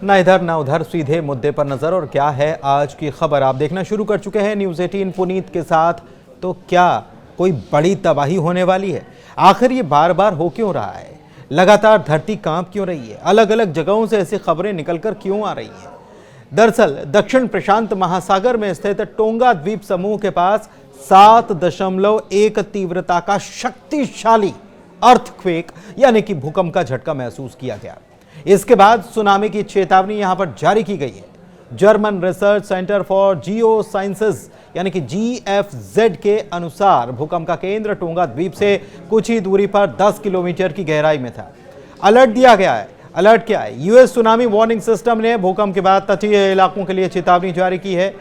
ना इधर ना उधर, सीधे मुद्दे पर नजर। और क्या है आज की खबर, आप देखना शुरू कर चुके हैं न्यूज़ 18 पुनीत के साथ। तो क्या कोई बड़ी तबाही होने वाली है? आखिर ये बार बार हो क्यों रहा है? लगातार धरती कांप क्यों रही है? अलग अलग जगहों से ऐसी खबरें निकलकर क्यों आ रही हैं? दरअसल दक्षिण प्रशांत महासागर में स्थित टोंगा द्वीप समूह के पास 7.1 तीव्रता का शक्तिशाली अर्थक्वेक यानी कि भूकंप का झटका महसूस किया गया। इसके बाद सुनामी की चेतावनी यहां पर जारी की गई है। German research centre for Jio sciences यानी कि GFZ के अनुसार भूकंप का केंद्र टोंगा द्वीप से कुछ ही दूरी पर 10 किलोमीटर की गहराई में था। अलर्ट दिया गया है। अलर्ट क्या है? यूएस सुनामी वार्निंग सिस्टम ने भूकंप के बाद तटीय इलाकों के लिए चेतावनी जारी की है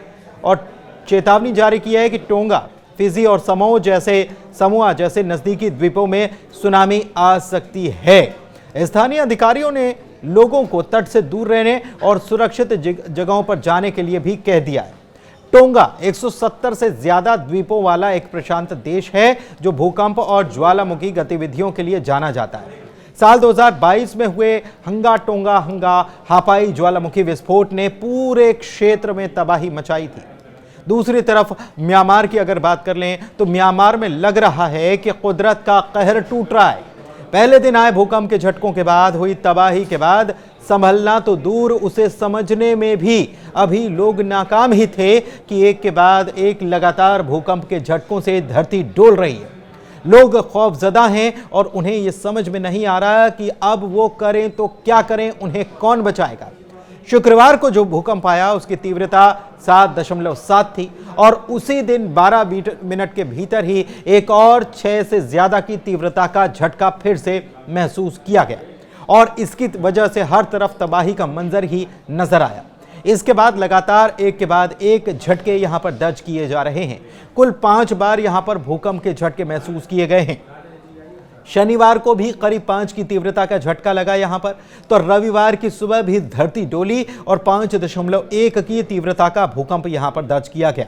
और चेतावनी जारी की है कि टोंगा, फिजी और समोआ जैसे नजदीकी द्वीपों में सुनामी आ सकती है। स्थानीय अधिकारियों ने लोगों को तट से दूर रहने और सुरक्षित जगहों पर जाने के लिए भी कह दिया है। टोंगा 170 से ज्यादा द्वीपों वाला एक प्रशांत देश है जो भूकंप और ज्वालामुखी गतिविधियों के लिए जाना जाता है। साल 2022 में हुए टोंगा हापाई ज्वालामुखी विस्फोट ने पूरे क्षेत्र में तबाही मचाई थी। दूसरी तरफ म्यांमार की अगर बात कर लें तो म्यांमार में लग रहा है कि कुदरत का कहर टूट रहा है। पहले दिन आए भूकंप के झटकों के बाद हुई तबाही के बाद संभलना तो दूर, उसे समझने में भी अभी लोग नाकाम ही थे कि एक के बाद एक लगातार भूकंप के झटकों से धरती डोल रही है। लोग खौफजदा हैं और उन्हें यह समझ में नहीं आ रहा कि अब वो करें तो क्या करें, उन्हें कौन बचाएगा। शुक्रवार को जो भूकंप आया उसकी तीव्रता 7.7 थी और उसी दिन 12 मिनट के भीतर ही एक और 6 से ज्यादा की तीव्रता का झटका फिर से महसूस किया गया और इसकी वजह से हर तरफ तबाही का मंजर ही नजर आया। इसके बाद लगातार एक के बाद एक झटके यहां पर दर्ज किए जा रहे हैं। कुल 5 बार यहां पर भूकंप के झटके महसूस किए गए हैं। शनिवार को भी करीब 5 की तीव्रता का झटका लगा यहां पर, तो रविवार की सुबह भी धरती डोली और 5.1 की तीव्रता का भूकंप यहां पर दर्ज किया गया।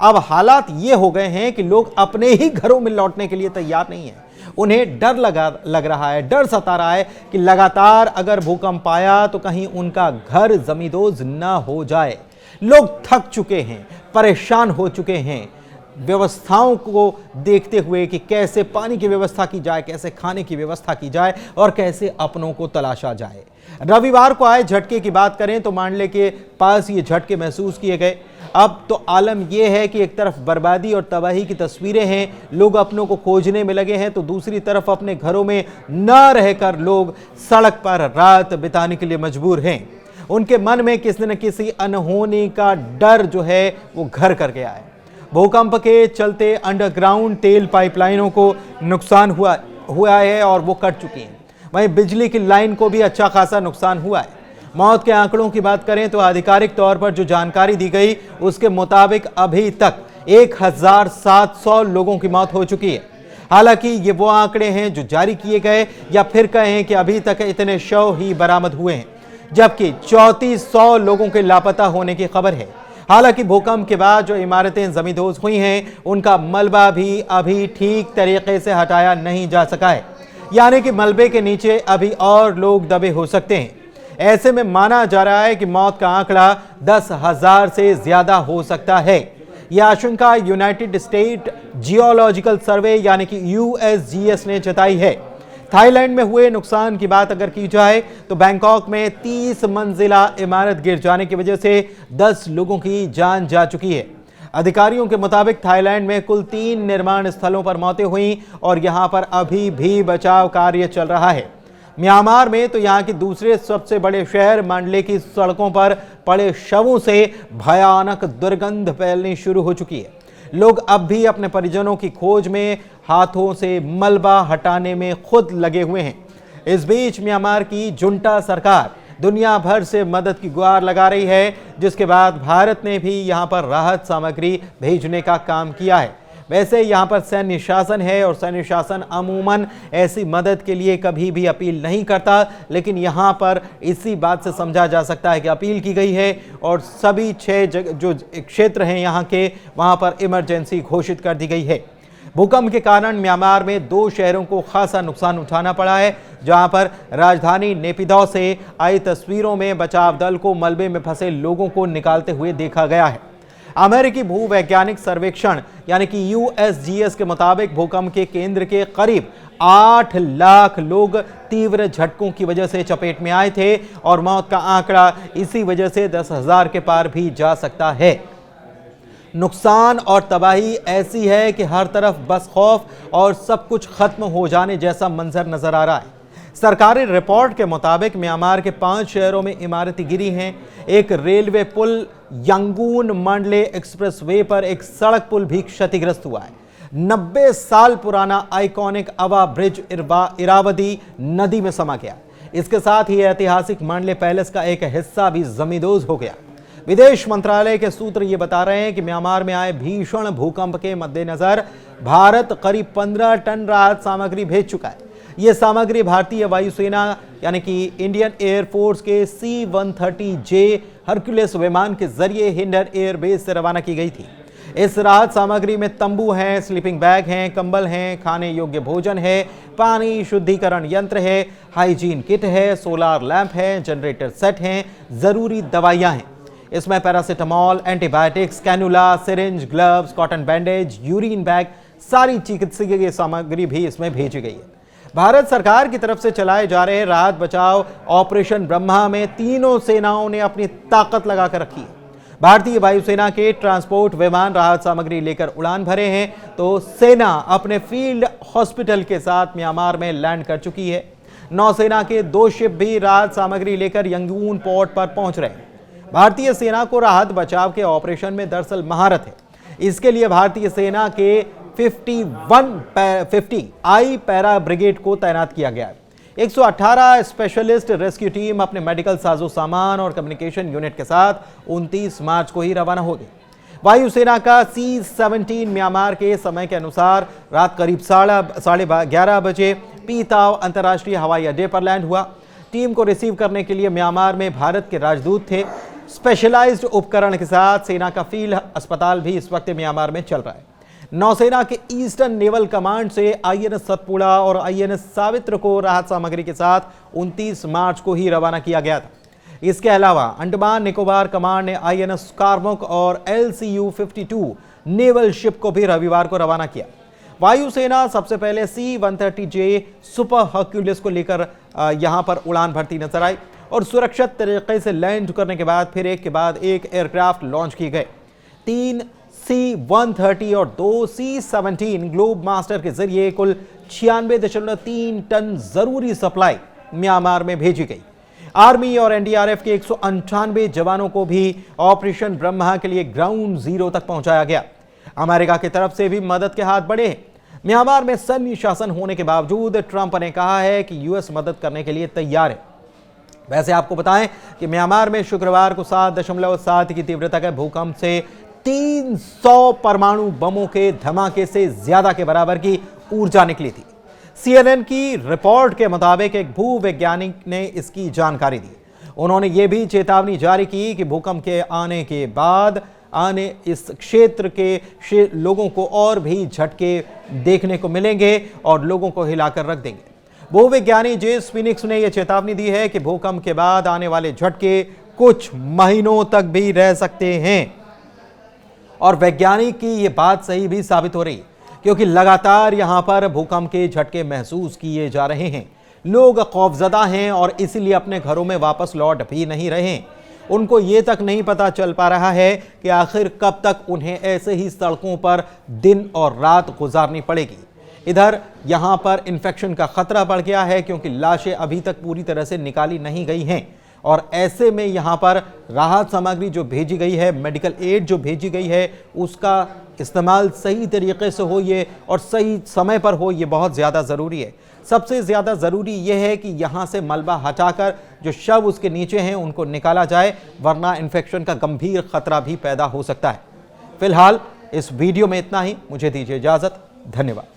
अब हालात ये हो गए हैं कि लोग अपने ही घरों में लौटने के लिए तैयार नहीं हैं। उन्हें डर लग रहा है, डर सता रहा है कि लगातार अगर भूकंप आया तो कहीं उनका घर जमींदोज ना हो जाए। लोग थक चुके हैं, परेशान हो चुके हैं व्यवस्थाओं को देखते हुए कि कैसे पानी की व्यवस्था की जाए, कैसे खाने की व्यवस्था की जाए और कैसे अपनों को तलाशा जाए। रविवार को आए झटके की बात करें तो मांडले के पास ये झटके महसूस किए गए। अब तो आलम यह है कि एक तरफ बर्बादी और तबाही की तस्वीरें हैं, लोग अपनों को खोजने में लगे हैं, तो दूसरी तरफ अपने घरों में न रहकर लोग सड़क पर रात बिताने के लिए मजबूर हैं। उनके मन में किसी न किसी अनहोनी का डर जो है वो घर कर गया है। भूकंप के चलते अंडरग्राउंड तेल पाइपलाइनों को नुकसान हुआ है और वो कट चुकी हैं। वहीं बिजली की लाइन को भी अच्छा खासा नुकसान हुआ है। मौत के आंकड़ों की बात करें तो आधिकारिक तौर पर जो जानकारी दी गई उसके मुताबिक अभी तक 1700 लोगों की मौत हो चुकी है। हालांकि ये वो आंकड़े हैं जो जारी किए गए, या फिर कहें कि अभी तक इतने शव ही बरामद हुए हैं, जबकि 3400 लोगों के लापता होने की खबर है। हालांकि भूकंप के बाद जो इमारतें जमींदोज हुई हैं उनका मलबा भी अभी ठीक तरीके से हटाया नहीं जा सका है, यानी कि मलबे के नीचे अभी और लोग दबे हो सकते हैं। ऐसे में माना जा रहा है कि मौत का आंकड़ा 10,000 से ज्यादा हो सकता है। यह आशंका यूनाइटेड स्टेट जियोलॉजिकल सर्वे यानी कि USGS ने जताई है। थाईलैंड में हुए नुकसान की बात अगर की जाए तो बैंकॉक में 30 मंजिला इमारत गिर जाने की वजह से 10 लोगों की जान जा चुकी है। अधिकारियों के मुताबिक थाईलैंड में कुल 3 निर्माण स्थलों पर मौतें हुई और यहां पर अभी भी बचाव कार्य चल रहा है। म्यांमार में तो यहां के दूसरे सबसे बड़े शहर मांडले की सड़कों पर पड़े शवों से भयानक दुर्गंध फैलनी शुरू हो चुकी है। लोग अब भी अपने परिजनों की खोज में हाथों से मलबा हटाने में खुद लगे हुए हैं। इस बीच म्यांमार की जुंटा सरकार दुनिया भर से मदद की गुहार लगा रही है, जिसके बाद भारत ने भी यहां पर राहत सामग्री भेजने का काम किया है। वैसे यहां पर सैन्य शासन है और सैन्य शासन अमूमन ऐसी मदद के लिए कभी भी अपील नहीं करता, लेकिन यहां पर इसी बात से समझा जा सकता है कि अपील की गई है और सभी 6 जो क्षेत्र हैं यहां के, वहां पर इमरजेंसी घोषित कर दी गई है। भूकंप के कारण म्यांमार में 2 शहरों को खासा नुकसान उठाना पड़ा है, जहां पर राजधानी नेपिदौ से आई तस्वीरों में बचाव दल को मलबे में फंसे लोगों को निकालते हुए देखा गया है। अमेरिकी भूवैज्ञानिक सर्वेक्षण यानी कि USGS के मुताबिक भूकंप के केंद्र के करीब 8 लाख लोग तीव्र झटकों की वजह से चपेट में आए थे और मौत का आंकड़ा इसी वजह से 10,000 के पार भी जा सकता है। नुकसान और तबाही ऐसी है कि हर तरफ बस खौफ और सब कुछ खत्म हो जाने जैसा मंजर नजर आ रहा है। सरकारी रिपोर्ट के मुताबिक म्यांमार के 5 शहरों में इमारतें गिरी हैं। एक रेलवे पुल यांगून मंडले एक्सप्रेसवे पर एक सड़क पुल भी क्षतिग्रस्त हुआ है। 90 साल पुराना आइकॉनिक अवा ब्रिज इरावदी नदी में समा गया। इसके साथ ही ऐतिहासिक मंडले पैलेस का एक हिस्सा भी जमींदोज हो गया। विदेश मंत्रालय के सूत्र ये बता रहे हैं कि म्यांमार में आए भीषण भूकंप के मद्देनजर भारत करीब 15 टन राहत सामग्री भेज चुका है। यह सामग्री भारतीय वायुसेना यानी कि इंडियन एयरफोर्स के C-130J हरक्यूलिस विमान के जरिए हिंडन एयरबेस से रवाना की गई थी। इस राहत सामग्री में तंबू हैं, स्लीपिंग बैग हैं, कंबल हैं, खाने योग्य भोजन है, पानी शुद्धिकरण यंत्र है, हाइजीन किट है, सोलार लैंप है, जनरेटर सेट हैं, जरूरी दवाइयां हैं। इसमें paracetamol, antibiotics, cannula, syringe, gloves, cotton bandage, urine bag, सारी चिकित्सकीय सामग्री भी इसमें भेजी गई है। भारत सरकार की तरफ से चलाए जा रहे राहत बचाव ऑपरेशन ब्रह्मा में तीनों सेनाओं ने अपनी ताकत लगाकर रखी है। भारतीय वायुसेना के ट्रांसपोर्ट विमान राहत सामग्री लेकर उड़ान भरे हैं, तो सेना अपने फील्ड हॉस्पिटल के साथ म्यांमार में लैंड कर चुकी है। नौसेना के 2 शिप भी राहत सामग्री लेकर यंगून पोर्ट पर पहुंच रहे हैं। भारतीय सेना को राहत बचाव के ऑपरेशन में दरअसल महारत है। इसके लिए भारतीय सेना के 50 आई पैरा ब्रिगेड को तैनात किया गया है। 118 स्पेशलिस्ट रेस्क्यू टीम अपने मेडिकल साजो सामान और कम्युनिकेशन यूनिट के साथ 29 मार्च को ही रवाना हो गई। वायुसेना का C-17 म्यांमार के समय के अनुसार रात करीब 11:30 बजे पीताव अंतर्राष्ट्रीय हवाई अड्डे पर लैंड हुआ। टीम को रिसीव करने के लिए म्यांमार में भारत के राजदूत थे। स्पेशलाइज्ड उपकरण के साथ सेना का फील्ड अस्पताल भी इस वक्त म्यांमार में चल रहा है। नौसेना के ईस्टर्न नेवल कमांड से INS सतपुड़ा और INS सावित्र को राहत सामग्री के साथ 29 मार्च को ही रवाना किया गया था। इसके अलावा अंडमान निकोबार कमांड ने INS स्कारमुक और LCU-52 नेवल शिप को भी रविवार को रवाना किया। वायुसेना सबसे पहले C-130J सुपर हरक्यूलिस को लेकर यहां पर उड़ान भरती नजर आई और सुरक्षित तरीके से लैंड करने के बाद फिर एक के बाद एक एयरक्राफ्ट लॉन्च किए गए। 3 C-130 और 2 C-17 ग्लोब मास्टर के जरिए कुल 96.3 टन जरूरी सप्लाई म्यांमार में भेजी गई। आर्मी और NDRF के 198 जवानों को भी ऑपरेशन ब्रह्मा के लिए ग्राउंड जीरो तक पहुंचाया गया। अमेरिका की तरफ से भी मदद के हाथ बढ़े हैं। म्यांमार में सैन्य शासन होने के बावजूद ट्रंप ने कहा है कि US मदद करने के लिए तैयार है। वैसे आपको बताएं कि म्यांमार में शुक्रवार को 7.7 की तीव्रता के भूकंप से 300 परमाणु बमों के धमाके से ज्यादा के बराबर की ऊर्जा निकली थी। CNN की रिपोर्ट के मुताबिक एक भूवैज्ञानिक ने इसकी जानकारी दी। उन्होंने ये भी चेतावनी जारी की कि भूकंप के आने के बाद इस क्षेत्र के लोगों को और भी झटके देखने को मिलेंगे और लोगों को हिलाकर रख देंगे। भूविज्ञानी जेम्स फिनिक्स ने यह चेतावनी दी है कि भूकंप के बाद आने वाले झटके कुछ महीनों तक भी रह सकते हैं। और वैज्ञानिक की यह बात सही भी साबित हो रही, क्योंकि लगातार यहां पर भूकंप के झटके महसूस किए जा रहे हैं। लोग खौफजदा हैं और इसीलिए अपने घरों में वापस लौट भी नहीं रहे। उनको ये तक नहीं पता चल पा रहा है कि आखिर कब तक उन्हें ऐसे ही सड़कों पर दिन और रात गुजारनी पड़ेगी। इधर यहां पर इन्फेक्शन का खतरा बढ़ गया है, क्योंकि लाशें अभी तक पूरी तरह से निकाली नहीं गई हैं और ऐसे में यहां पर राहत सामग्री जो भेजी गई है, मेडिकल एड जो भेजी गई है, उसका इस्तेमाल सही तरीके से हो ये और सही समय पर हो, ये बहुत ज़्यादा ज़रूरी है। सबसे ज़्यादा ज़रूरी यह है कि यहाँ से मलबा हटाकर जो शव उसके नीचे हैं उनको निकाला जाए, वरना इन्फेक्शन का गंभीर खतरा भी पैदा हो सकता है। फिलहाल इस वीडियो में इतना ही। मुझे दीजिए इजाज़त। धन्यवाद।